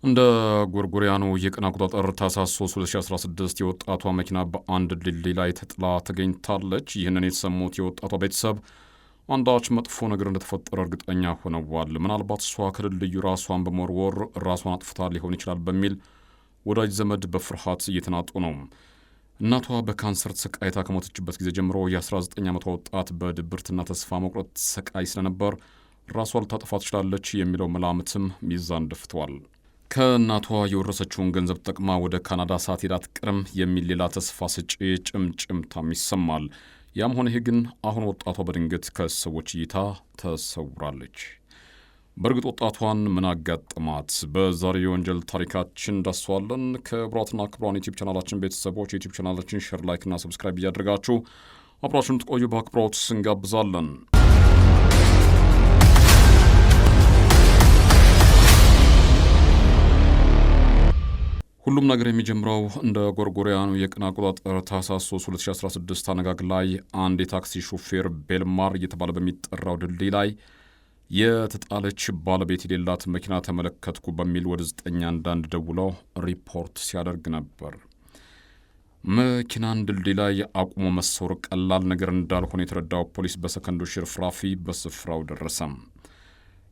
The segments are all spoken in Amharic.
እንደ ጎርጎሪያኑ የቀን አቆጣጠር ታህሳስ 2016 የወጣቷ መኪና በአንድ ድልድይ ላይ ተጥላ ተገኝታለች። ይህንን የተሰሙት የወጣቷ ቤተሰብ አንዳች መጥፎ ነገር እንደተፈጠረ እርግጠኛ ሆነዋል። ምናልባት እሷ ከድልድዩ ራሷን በመወርወር ራሷን አጥፍታ ሊሆን ይችላል በሚል ወዳጅ ዘመድ በፍርሃት እየተናጡ ነው። እናቷ በካንሰር ተሰቃይታ ከሞተችበት ጊዜ ጀምሮ የ19 ዓመቷ ወጣት በድብርትና ተስፋ መቁረጥ ሰቃይ ስለነበር ራሷ ልታጠፋ ትችላለች የሚለው መላምትም ሚዛን ደፍቷል። ከእናቷ የወረሰችውን ገንዘብ ተጠቅማ ወደ ካናዳ ሳትሄድ አትቀርም የሚል ሌላ ተስፋ ሰጪ ጭምጭምታም ይሰማል። ያም ሆነ ይህ ግን አሁን ወጣቷ በድንገት ከሰዎች እይታ ተሰውራለች። በእርግጥ ወጣቷን ምን አጋጠማት? በዛሬው የወንጀል ታሪካችን ዳስሰዋለን። ክቡራትና ክቡራን ዩቲዩብ ቻናላችን ቤተሰቦች ዩቲዩብ ቻናላችን ሼር፣ ላይክና ሰብስክራይብ እያደረጋችሁ አብራችሁን ትቆዩ በአክብሮት እንጋብዛለን። ሁሉም ነገር የሚጀምረው እንደ ጎርጎሪያኑ የቀን አቆጣጠር ታህሳስ 3 2016 አነጋግ ላይ አንድ የታክሲ ሹፌር ቤልማር እየተባለ በሚጠራው ድልድይ ላይ የተጣለች ባለቤት የሌላት መኪና ተመለከትኩ በሚል ወደ 911 ደውለው ሪፖርት ሲያደርግ ነበር። መኪናን ድልድይ ላይ አቁሞ መሰወር ቀላል ነገር እንዳልሆነ የተረዳው ፖሊስ በሰከንዶች ሽርፍራፊ በስፍራው ደረሰም።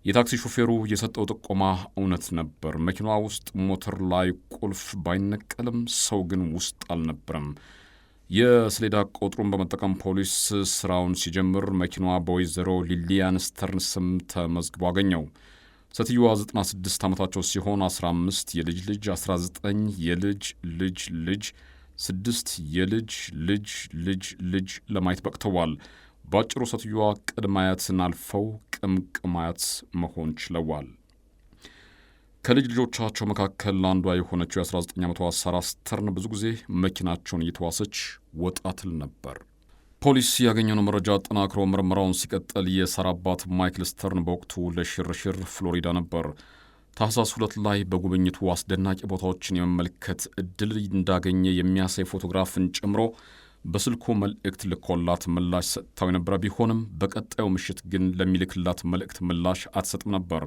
የታክሲ ሹፌሩ የሰጠው ጥቆማ እውነት ነበር። መኪናዋ ውስጥ ሞተር ላይ ቁልፍ ባይነቀልም ሰው ግን ውስጥ አልነበረም። የሰሌዳ ቁጥሩን በመጠቀም ፖሊስ ስራውን ሲጀምር መኪናዋ በወይዘሮ ሊሊያን ስተርን ስም ተመዝግቦ አገኘው። ሴትየዋ 96 ዓመታቸው ሲሆን 15 የልጅ ልጅ፣ 19 የልጅ ልጅ ልጅ፣ 6 የልጅ ልጅ ልጅ ልጅ ለማየት በቅተዋል። ባጭሩ ሴትየዋ ቅድመ አያትን አልፈው ቅምቅም አያት መሆን ችለዋል። ከልጅ ልጆቻቸው መካከል አንዷ የሆነችው የ19 ዓመቷ ሳራ ስተርን ብዙ ጊዜ መኪናቸውን እየተዋሰች ወጣ ትል ነበር። ፖሊስ ያገኘውን መረጃ አጠናክሮ ምርመራውን ሲቀጥል የሳራ አባት ማይክል ስተርን በወቅቱ ለሽርሽር ፍሎሪዳ ነበር። ታህሳስ 2 ላይ በጉብኝቱ አስደናቂ ቦታዎችን የመመልከት እድል እንዳገኘ የሚያሳይ ፎቶግራፍን ጨምሮ በስልኩ መልእክት ልኮላት ምላሽ ሰጥታው የነበረ ቢሆንም በቀጣዩ ምሽት ግን ለሚልክላት መልእክት ምላሽ አትሰጥም ነበር።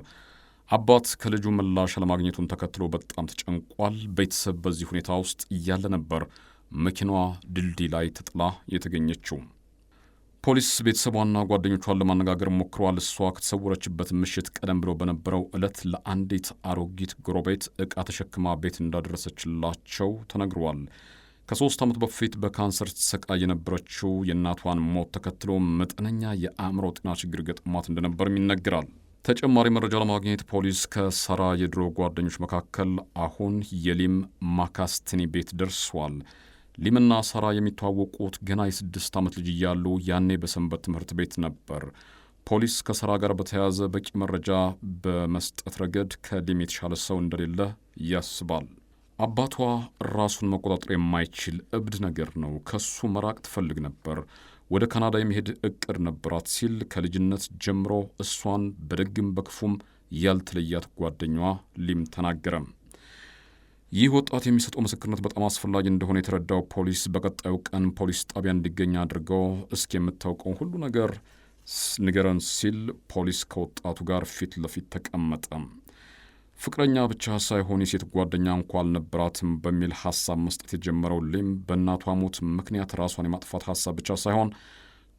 አባት ከልጁ ምላሽ አለማግኘቱን ተከትሎ በጣም ተጨንቋል። ቤተሰብ በዚህ ሁኔታ ውስጥ እያለ ነበር መኪናዋ ድልድይ ላይ ተጥላ የተገኘችው። ፖሊስ ቤተሰቧና ጓደኞቿን ለማነጋገር ሞክሯል። እሷ ከተሰወረችበት ምሽት ቀደም ብሎ በነበረው ዕለት ለአንዲት አሮጊት ጎረቤት ዕቃ ተሸክማ ቤት እንዳደረሰችላቸው ተነግሯል። ከ3 ዓመት በፊት በካንሰር ተሰቃይ የነበረችው የእናቷን ሞት ተከትሎ መጠነኛ የአእምሮ ጤና ችግር ገጥሟት እንደነበርም ይነገራል። ተጨማሪ መረጃ ለማግኘት ፖሊስ ከሳራ የድሮ ጓደኞች መካከል አሁን የሊም ማካስትኒ ቤት ደርሷል። ሊምና ሳራ የሚተዋወቁት ገና የ6 ዓመት ልጅ እያሉ ያኔ በሰንበት ትምህርት ቤት ነበር። ፖሊስ ከሳራ ጋር በተያያዘ በቂ መረጃ በመስጠት ረገድ ከሊም የተሻለ ሰው እንደሌለ ያስባል። አባቷ ራሱን መቆጣጠር የማይችል እብድ ነገር ነው። ከሱ መራቅ ትፈልግ ነበር። ወደ ካናዳ የመሄድ እቅድ ነበራት ሲል ከልጅነት ጀምሮ እሷን በደግም በክፉም ያልተለያት ጓደኛዋ ሊም ተናገረም። ይህ ወጣት የሚሰጠው ምስክርነት በጣም አስፈላጊ እንደሆነ የተረዳው ፖሊስ በቀጣዩ ቀን ፖሊስ ጣቢያ እንዲገኝ አድርገው እስኪ የምታውቀው ሁሉ ነገር ንገረን ሲል ፖሊስ ከወጣቱ ጋር ፊት ለፊት ተቀመጠ። ፍቅረኛ ብቻ ሳይሆን የሴት ጓደኛ እንኳ አልነበራትም በሚል ሐሳብ መስጠት የጀመረው ሊም በእናቷ ሞት ምክንያት ራሷን የማጥፋት ሐሳብ ብቻ ሳይሆን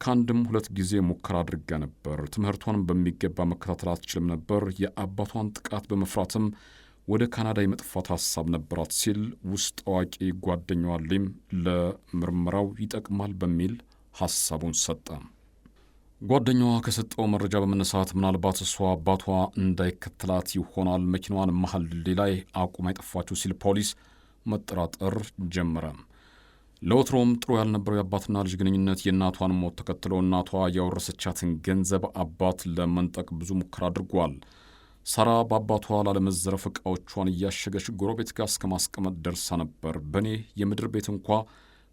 ከአንድም 2 ጊዜ ሙከራ አድርጋ ነበር። ትምህርቷን በሚገባ መከታተል አትችልም ነበር። የአባቷን ጥቃት በመፍራትም ወደ ካናዳ የመጥፋት ሐሳብ ነበራት ሲል ውስጥ አዋቂ ጓደኛዋ ሊም ለምርመራው ይጠቅማል በሚል ሐሳቡን ሰጠ። ጓደኛዋ ከሰጠው መረጃ በመነሳት ምናልባት እሷ አባቷ እንዳይከተላት ይሆናል መኪናዋን መሀል ድልድይ ላይ አቁማ የጠፋችው ሲል ፖሊስ መጠራጠር ጀመረ። ለወትሮም ጥሩ ያልነበረው የአባትና ልጅ ግንኙነት የእናቷን ሞት ተከትሎ እናቷ ያወረሰቻትን ገንዘብ አባት ለመንጠቅ ብዙ ሙከራ አድርጓል። ሳራ በአባቷ ላለመዘረፍ ዕቃዎቿን እያሸገች ጎረቤት ጋር እስከ ማስቀመጥ ደርሳ ነበር። በእኔ የምድር ቤት እንኳ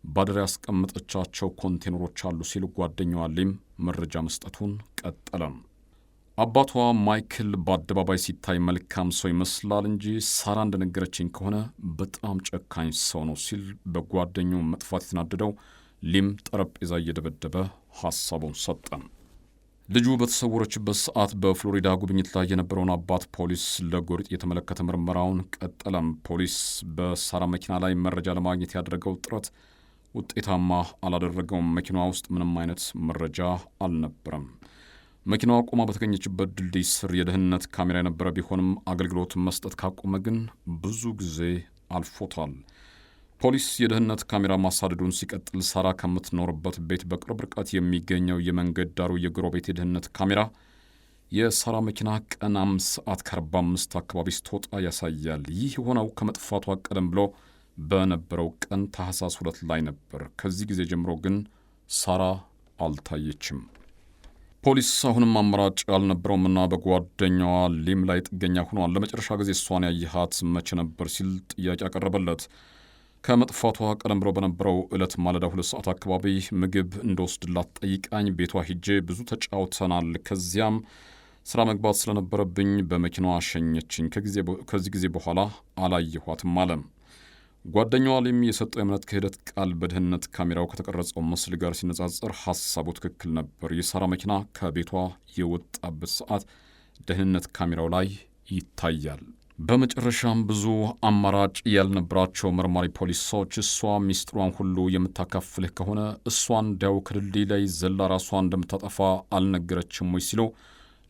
ባደር ያስቀመጠቻቸው ኮንቴነሮች አሉ ሲል ጓደኛዋ ሊም መረጃ መስጠቱን ቀጠለም። አባቷ ማይክል በአደባባይ ሲታይ መልካም ሰው ይመስላል እንጂ ሳራ እንደነገረችኝ ከሆነ በጣም ጨካኝ ሰው ነው ሲል በጓደኛው መጥፋት የተናደደው ሊም ጠረጴዛ እየደበደበ ሐሳቡን ሰጠ። ልጁ በተሰወረችበት ሰዓት በፍሎሪዳ ጉብኝት ላይ የነበረውን አባት ፖሊስ ለጎሪጥ የተመለከተ ምርመራውን ቀጠለም። ፖሊስ በሳራ መኪና ላይ መረጃ ለማግኘት ያደረገው ጥረት ውጤታማ አላደረገውም። መኪናዋ ውስጥ ምንም አይነት መረጃ አልነበረም። መኪናዋ ቆማ በተገኘችበት ድልድይ ስር የደህንነት ካሜራ የነበረ ቢሆንም አገልግሎት መስጠት ካቆመ ግን ብዙ ጊዜ አልፎታል። ፖሊስ የደህንነት ካሜራ ማሳደዱን ሲቀጥል ሳራ ከምትኖርበት ቤት በቅርብ ርቀት የሚገኘው የመንገድ ዳሩ የጎረቤት የደህንነት ካሜራ የሳራ መኪና ቀን 5:45 አካባቢ ስትወጣ ያሳያል። ይህ የሆነው ከመጥፋቷ ቀደም ብሎ በነበረው ቀን ታህሳስ 2 ላይ ነበር። ከዚህ ጊዜ ጀምሮ ግን ሳራ አልታየችም። ፖሊስ አሁንም አማራጭ አልነበረውምና በጓደኛዋ ሊም ላይ ጥገኛ ሆኗል። ለመጨረሻ ጊዜ እሷን ያየሃት መቼ ነበር ሲል ጥያቄ ያቀረበለት። ከመጥፋቷ ቀደም ብሎ በነበረው ዕለት ማለዳ 2 ሰዓት አካባቢ ምግብ እንደወስድላት ጠይቃኝ ቤቷ ሂጄ ብዙ ተጫውተናል። ከዚያም ስራ መግባት ስለነበረብኝ በመኪናዋ ሸኘችኝ። ከዚህ ጊዜ በኋላ አላየኋትም አለ። ጓደኛዋ ሊም የሰጠው የእምነት ክህደት ቃል በደህንነት ካሜራው ከተቀረጸው ምስል ጋር ሲነጻጸር ሐሳቡ ትክክል ነበር። የሳራ መኪና ከቤቷ የወጣበት ሰዓት ደህንነት ካሜራው ላይ ይታያል። በመጨረሻም ብዙ አማራጭ ያልነበራቸው መርማሪ ፖሊሶች እሷ ሚስጥሯን ሁሉ የምታካፍልህ ከሆነ እሷን እንዲያው ከድልድይ ላይ ዘላ ራሷን እንደምታጠፋ አልነገረችም ወይ ሲሉ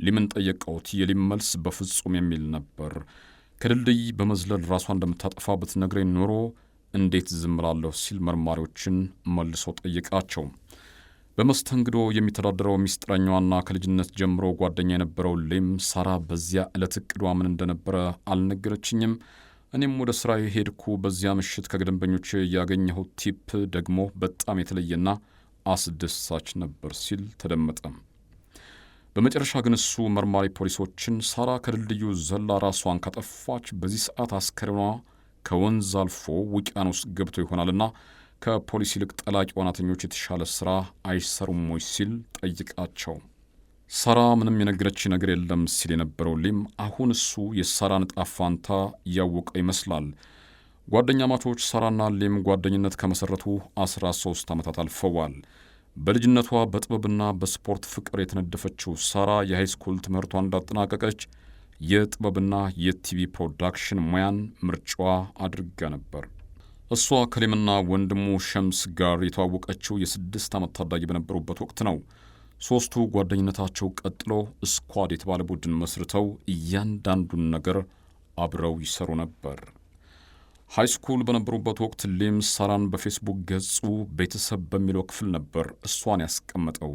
ሊምን ጠየቀውት። የሊም መልስ በፍጹም የሚል ነበር። ከድልድይ በመዝለል ራሷን እንደምታጠፋ ብትነግረኝ ኖሮ እንዴት ዝም እላለሁ ሲል መርማሪዎችን መልሶ ጠየቃቸው። በመስተንግዶ የሚተዳደረው ሚስጥረኛዋና ከልጅነት ጀምሮ ጓደኛ የነበረው ሊም ሳራ በዚያ ዕለት እቅዷ ምን እንደነበረ አልነገረችኝም። እኔም ወደ ስራ ሄድኩ። በዚያ ምሽት ከደንበኞች ያገኘሁት ቲፕ ደግሞ በጣም የተለየና አስደሳች ነበር ሲል ተደመጠ። በመጨረሻ ግን እሱ መርማሪ ፖሊሶችን ሳራ ከድልድዩ ዘላ ራሷን ካጠፋች በዚህ ሰዓት አስከሬኗ ከወንዝ አልፎ ውቅያኖስ ገብቶ ይሆናልና ከፖሊስ ይልቅ ጠላቂ ዋናተኞች የተሻለ ሥራ አይሰሩም ወይ ሲል ጠይቃቸው። ሳራ ምንም የነገረች ነገር የለም ሲል የነበረው ሊም አሁን እሱ የሳራን ዕጣ ፋንታ ያወቀ ይመስላል። ጓደኛ ማቾች ሳራና ሊም ጓደኝነት ከመሠረቱ 13 ዓመታት አልፈዋል። በልጅነቷ በጥበብና በስፖርት ፍቅር የተነደፈችው ሳራ የሃይስኩል ትምህርቷን እንዳጠናቀቀች የጥበብና የቲቪ ፕሮዳክሽን ሙያን ምርጫዋ አድርጋ ነበር። እሷ ከሊምና ወንድሙ ሸምስ ጋር የተዋወቀችው የ6 ዓመት ታዳጊ በነበሩበት ወቅት ነው። ሦስቱ ጓደኝነታቸው ቀጥሎ ስኳድ የተባለ ቡድን መስርተው እያንዳንዱን ነገር አብረው ይሰሩ ነበር። ሃይስኩል በነበሩበት ወቅት ሊም ሳራን በፌስቡክ ገጹ ቤተሰብ በሚለው ክፍል ነበር እሷን ያስቀመጠው።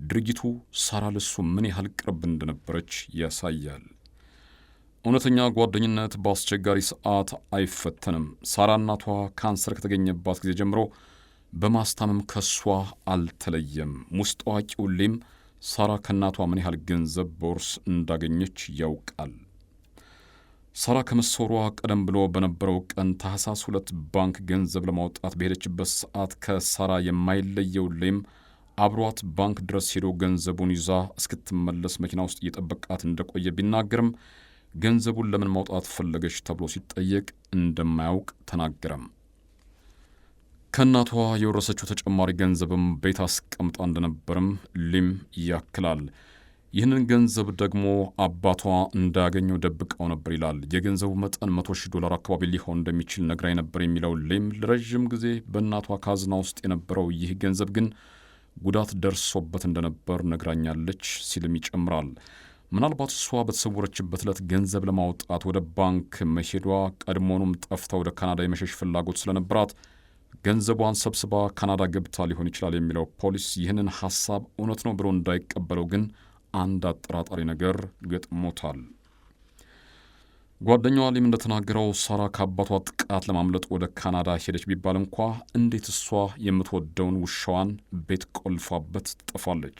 ድርጊቱ ሳራ ለሱ ምን ያህል ቅርብ እንደነበረች ያሳያል። እውነተኛ ጓደኝነት በአስቸጋሪ ሰዓት አይፈተንም። ሳራ እናቷ ካንሰር ከተገኘባት ጊዜ ጀምሮ በማስታመም ከሷ አልተለየም። ውስጥ አዋቂው ሊም ሳራ ከእናቷ ምን ያህል ገንዘብ በውርስ እንዳገኘች ያውቃል። ሳራ ከመሰወሯ ቀደም ብሎ በነበረው ቀን ታህሳስ 2 ባንክ ገንዘብ ለማውጣት በሄደችበት ሰዓት ከሳራ የማይለየው ሊም አብሯት ባንክ ድረስ ሄዶ ገንዘቡን ይዛ እስክትመለስ መኪና ውስጥ እየጠበቃት እንደቆየ ቢናገርም ገንዘቡን ለምን ማውጣት ፈለገች ተብሎ ሲጠየቅ እንደማያውቅ ተናገረም። ከእናቷ የወረሰችው ተጨማሪ ገንዘብም ቤት አስቀምጣ እንደነበርም ሊም ያክላል። ይህንን ገንዘብ ደግሞ አባቷ እንዳያገኘው ደብቀው ነበር ይላል። የገንዘቡ መጠን $100,000 አካባቢ ሊሆን እንደሚችል ነግራኝ ነበር የሚለው ሊም ለረዥም ጊዜ በእናቷ ካዝና ውስጥ የነበረው ይህ ገንዘብ ግን ጉዳት ደርሶበት እንደነበር ነግራኛለች ሲልም ይጨምራል። ምናልባት እሷ በተሰወረችበት ዕለት ገንዘብ ለማውጣት ወደ ባንክ መሄዷ ቀድሞውንም ጠፍታ ወደ ካናዳ የመሸሽ ፍላጎት ስለነበራት ገንዘቧን ሰብስባ ካናዳ ገብታ ሊሆን ይችላል የሚለው ፖሊስ ይህንን ሐሳብ እውነት ነው ብሎ እንዳይቀበለው ግን አንድ አጠራጣሪ ነገር ገጥሞታል። ጓደኛዋ ሊም እንደተናገረው ሳራ ከአባቷ ጥቃት ለማምለጥ ወደ ካናዳ ሄደች ቢባል እንኳ እንዴት እሷ የምትወደውን ውሻዋን ቤት ቆልፋበት ትጠፋለች?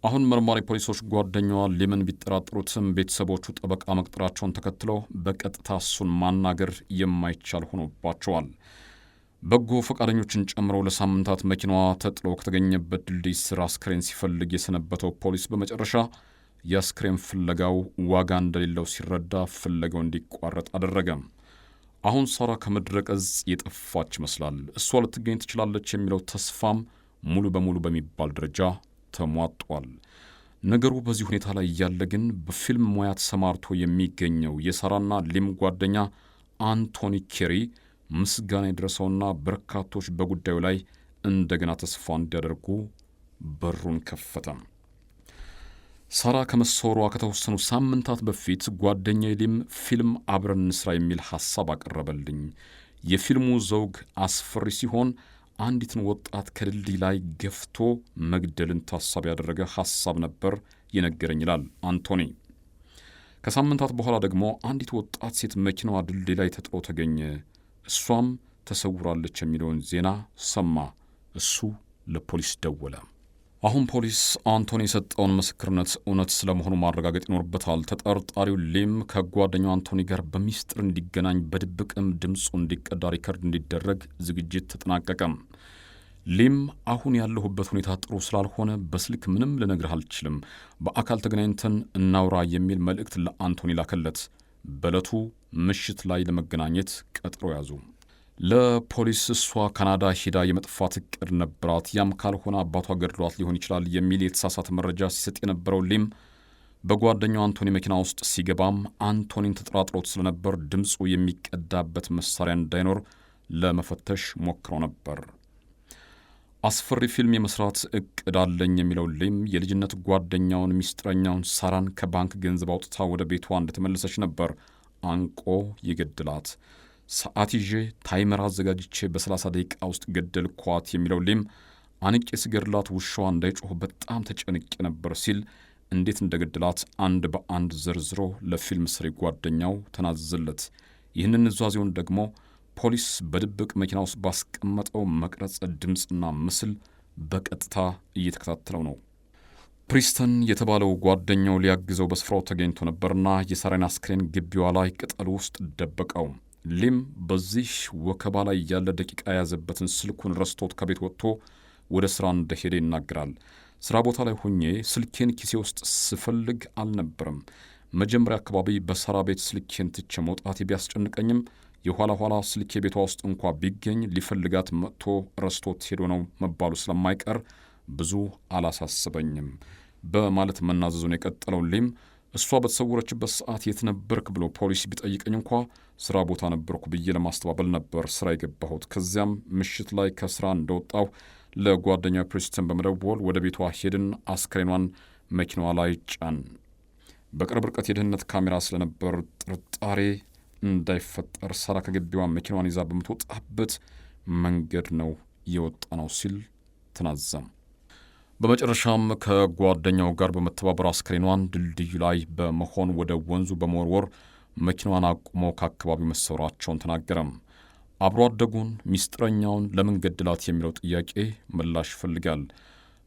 አሁን መርማሪ ፖሊሶች ጓደኛዋ ሊምን ቢጠራጠሩትም ቤተሰቦቹ ጠበቃ መቅጠራቸውን ተከትለው በቀጥታ እሱን ማናገር የማይቻል ሆኖባቸዋል። በጎ ፈቃደኞችን ጨምሮ ለሳምንታት መኪናዋ ተጥሎ ከተገኘበት ድልድይ ስር አስክሬን ሲፈልግ የሰነበተው ፖሊስ በመጨረሻ የአስክሬን ፍለጋው ዋጋ እንደሌለው ሲረዳ ፍለጋው እንዲቋረጥ አደረገ። አሁን ሳራ ከምድረ ገጽ የጠፋች ይመስላል። እሷ ልትገኝ ትችላለች የሚለው ተስፋም ሙሉ በሙሉ በሚባል ደረጃ ተሟጧል። ነገሩ በዚህ ሁኔታ ላይ እያለ ግን በፊልም ሙያ ተሰማርቶ የሚገኘው የሳራና ሊም ጓደኛ አንቶኒ ኬሪ ምስጋና የደረሰውና በርካቶች በጉዳዩ ላይ እንደገና ተስፋ እንዲያደርጉ በሩን ከፈተ። ሳራ ከመሰወሯ ከተወሰኑ ሳምንታት በፊት ጓደኛዬ ሊም ፊልም አብረን እንስራ የሚል ሐሳብ አቀረበልኝ። የፊልሙ ዘውግ አስፈሪ ሲሆን አንዲትን ወጣት ከድልድይ ላይ ገፍቶ መግደልን ታሳቢ ያደረገ ሐሳብ ነበር የነገረኝ ይላል አንቶኒ። ከሳምንታት በኋላ ደግሞ አንዲት ወጣት ሴት መኪናዋ ድልድይ ላይ ተጥሎ ተገኘ። እሷም ተሰውራለች የሚለውን ዜና ሰማ። እሱ ለፖሊስ ደወለ። አሁን ፖሊስ አንቶኒ የሰጠውን ምስክርነት እውነት ስለመሆኑ ማረጋገጥ ይኖርበታል። ተጠርጣሪው ሊም ከጓደኛው አንቶኒ ጋር በሚስጥር እንዲገናኝ በድብቅም ድምፁ እንዲቀዳ ሪከርድ እንዲደረግ ዝግጅት ተጠናቀቀም። ሊም አሁን ያለሁበት ሁኔታ ጥሩ ስላልሆነ በስልክ ምንም ልነግርህ አልችልም፣ በአካል ተገናኝተን እናውራ የሚል መልእክት ለአንቶኒ ላከለት። በዕለቱ ምሽት ላይ ለመገናኘት ቀጥሮ ያዙ። ለፖሊስ እሷ ካናዳ ሄዳ የመጥፋት እቅድ ነበራት፣ ያም ካልሆነ አባቷ ገድሏት ሊሆን ይችላል የሚል የተሳሳተ መረጃ ሲሰጥ የነበረው ሊም በጓደኛው አንቶኒ መኪና ውስጥ ሲገባም አንቶኒን ተጠራጥሮት ስለነበር ድምፁ የሚቀዳበት መሳሪያ እንዳይኖር ለመፈተሽ ሞክረው ነበር። አስፈሪ ፊልም የመስራት እቅድ አለኝ የሚለው ሊም የልጅነት ጓደኛውን ሚስጥረኛውን ሳራን ከባንክ ገንዘብ አውጥታ ወደ ቤቷ እንደተመለሰች ነበር አንቆ የገድላት። ሰዓት ይዤ ታይመር አዘጋጅቼ በ30 ደቂቃ ውስጥ ገደልኳት የሚለው ሊም አንቄ ስገድላት ውሻዋ እንዳይጮህ በጣም ተጨንቄ ነበር ሲል እንዴት እንደገደላት አንድ በአንድ ዘርዝሮ ለፊልም ሰሪ ጓደኛው ተናዘዘለት። ይህንን ኑዛዜውን ደግሞ ፖሊስ በድብቅ መኪና ውስጥ ባስቀመጠው መቅረጸ ድምፅና ምስል በቀጥታ እየተከታተለው ነው። ፕሪስተን የተባለው ጓደኛው ሊያግዘው በስፍራው ተገኝቶ ነበርና የሳራን አስክሬን ግቢዋ ላይ ቅጠሉ ውስጥ ደበቀው። ሊም በዚህ ወከባ ላይ ያለ ደቂቃ የያዘበትን ስልኩን ረስቶት ከቤት ወጥቶ ወደ ሥራ እንደሄደ ይናገራል። ሥራ ቦታ ላይ ሆኜ ስልኬን ኪሴ ውስጥ ስፈልግ አልነበረም። መጀመሪያ አካባቢ በሳራ ቤት ስልኬን ትቼ መውጣቴ ቢያስጨንቀኝም የኋላ ኋላ ስልኬ ቤቷ ውስጥ እንኳ ቢገኝ ሊፈልጋት መጥቶ ረስቶት ሄዶ ነው መባሉ ስለማይቀር ብዙ አላሳስበኝም በማለት መናዘዙን የቀጠለው ሊም እሷ በተሰወረችበት ሰዓት የት ነበርክ ብሎ ፖሊስ ቢጠይቀኝ እንኳ ሥራ ቦታ ነበርኩ ብዬ ለማስተባበል ነበር ሥራ የገባሁት። ከዚያም ምሽት ላይ ከሥራ እንደወጣሁ ለጓደኛ ፕሪስተን በመደወል ወደ ቤቷ ሄድን። አስክሬኗን መኪናዋ ላይ ጫን። በቅርብ ርቀት የደህንነት ካሜራ ስለነበር ጥርጣሬ እንዳይፈጠር ሳራ ከግቢዋ መኪናዋን ይዛ በምትወጣበት መንገድ ነው የወጣ ነው ሲል ተናዘም። በመጨረሻም ከጓደኛው ጋር በመተባበር አስክሬኗን ድልድዩ ላይ በመሆን ወደ ወንዙ በመወርወር መኪናዋን አቁሞ ከአካባቢው መሰወራቸውን ተናገረም። አብሮ አደጉን ሚስጥረኛውን ለምን ገድላት የሚለው ጥያቄ ምላሽ ይፈልጋል።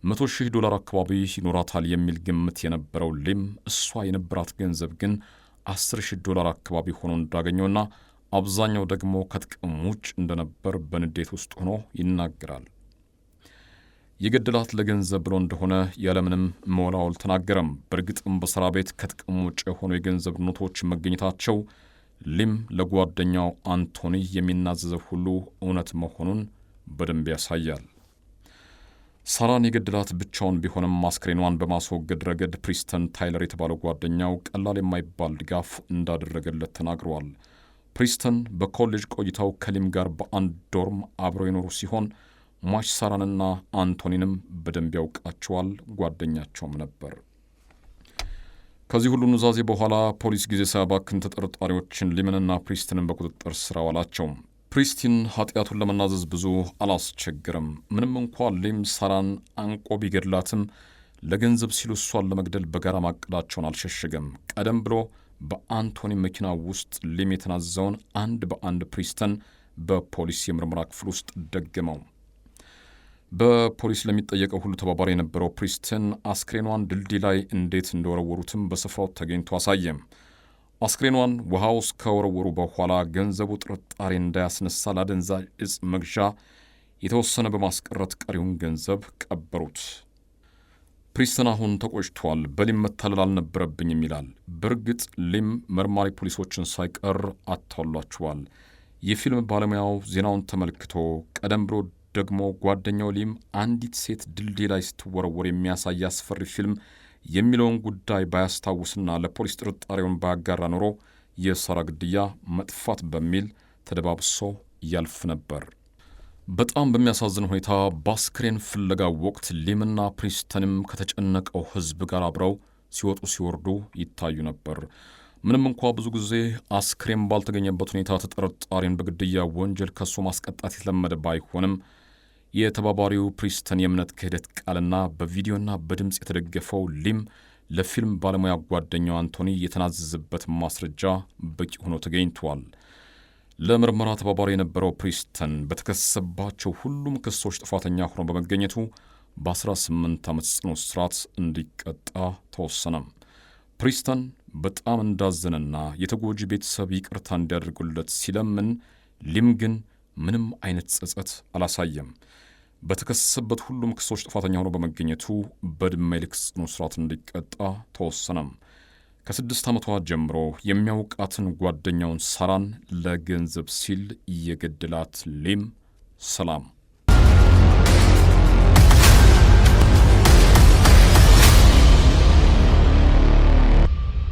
$100,000 አካባቢ ይኖራታል የሚል ግምት የነበረው ሊም እሷ የነበራት ገንዘብ ግን $10,000 አካባቢ ሆኖ እንዳገኘውና አብዛኛው ደግሞ ከጥቅም ውጭ እንደነበር በንዴት ውስጥ ሆኖ ይናገራል። የገደላት ለገንዘብ ብሎ እንደሆነ ያለምንም መወላወል ተናገረም። በእርግጥም በሥራ ቤት ከጥቅም ውጭ የሆኑ የገንዘብ ኖቶች መገኘታቸው ሊም ለጓደኛው አንቶኒ የሚናዘዘው ሁሉ እውነት መሆኑን በደንብ ያሳያል። ሳራን የገደላት ብቻውን ቢሆንም አስክሬኗን በማስወገድ ረገድ ፕሪስተን ታይለር የተባለው ጓደኛው ቀላል የማይባል ድጋፍ እንዳደረገለት ተናግሯል። ፕሪስተን በኮሌጅ ቆይታው ከሊም ጋር በአንድ ዶርም አብረው የኖሩ ሲሆን ሟች ሳራንና አንቶኒንም በደንብ ያውቃቸዋል፣ ጓደኛቸውም ነበር። ከዚህ ሁሉ ኑዛዜ በኋላ ፖሊስ ጊዜ ሳያባክን ተጠርጣሪዎችን ሊምንና ፕሪስተንን በቁጥጥር ስር አዋላቸው። ፕሪስቲን ኃጢአቱን ለመናዘዝ ብዙ አላስቸግርም። ምንም እንኳ ሊም ሳራን አንቆ ቢገድላትም ለገንዘብ ሲሉ እሷን ለመግደል በጋራ ማቀዳቸውን አልሸሸገም። ቀደም ብሎ በአንቶኒ መኪና ውስጥ ሊም የተናዘዘውን አንድ በአንድ ፕሪስተን በፖሊስ የምርመራ ክፍል ውስጥ ደገመው። በፖሊስ ለሚጠየቀው ሁሉ ተባባሪ የነበረው ፕሪስተን አስክሬኗን ድልድይ ላይ እንዴት እንደወረወሩትም በስፍራው ተገኝቶ አሳየም። አስክሬኗን ውሃ ውስጥ ከወረወሩ በኋላ ገንዘቡ ጥርጣሬ እንዳያስነሳ ለአደንዛዥ እጽ መግዣ የተወሰነ በማስቀረት ቀሪውን ገንዘብ ቀበሩት። ፕሪስተን አሁን ተቆጭቷል። በሊም መታለል አልነበረብኝም ይላል። በእርግጥ ሊም መርማሪ ፖሊሶችን ሳይቀር አታሏቸዋል። የፊልም ባለሙያው ዜናውን ተመልክቶ ቀደም ብሎ ደግሞ ጓደኛው ሊም አንዲት ሴት ድልድይ ላይ ስትወረወር የሚያሳይ አስፈሪ ፊልም የሚለውን ጉዳይ ባያስታውስና ለፖሊስ ጥርጣሬውን ባያጋራ ኖሮ የሳራ ግድያ መጥፋት በሚል ተደባብሶ ያልፍ ነበር። በጣም በሚያሳዝን ሁኔታ በአስክሬን ፍለጋ ወቅት ሊምና ፕሪስተንም ከተጨነቀው ሕዝብ ጋር አብረው ሲወጡ ሲወርዱ ይታዩ ነበር። ምንም እንኳ ብዙ ጊዜ አስክሬን ባልተገኘበት ሁኔታ ተጠርጣሪን በግድያ ወንጀል ከሶ ማስቀጣት የተለመደ ባይሆንም የተባባሪው ፕሪስተን የእምነት ክህደት ቃልና በቪዲዮና በድምፅ የተደገፈው ሊም ለፊልም ባለሙያ ጓደኛው አንቶኒ የተናዘዘበት ማስረጃ በቂ ሆኖ ተገኝቷል። ለምርመራ ተባባሪ የነበረው ፕሪስተን በተከሰሰባቸው ሁሉም ክሶች ጥፋተኛ ሆኖ በመገኘቱ በ18 ዓመት ጽኑ እስራት እንዲቀጣ ተወሰነ። ፕሪስተን በጣም እንዳዘነና የተጎጂ ቤተሰብ ይቅርታ እንዲያደርጉለት ሲለምን፣ ሊም ግን ምንም አይነት ጸጸት አላሳየም። በተከሰሰበት ሁሉም ክሶች ጥፋተኛ ሆኖ በመገኘቱ በዕድሜ ልክ ጽኑ እስራት እንዲቀጣ ተወሰነ። ከ6 ዓመቷ ጀምሮ የሚያውቃትን ጓደኛውን ሳራን ለገንዘብ ሲል የገደላት ሊም ሰላም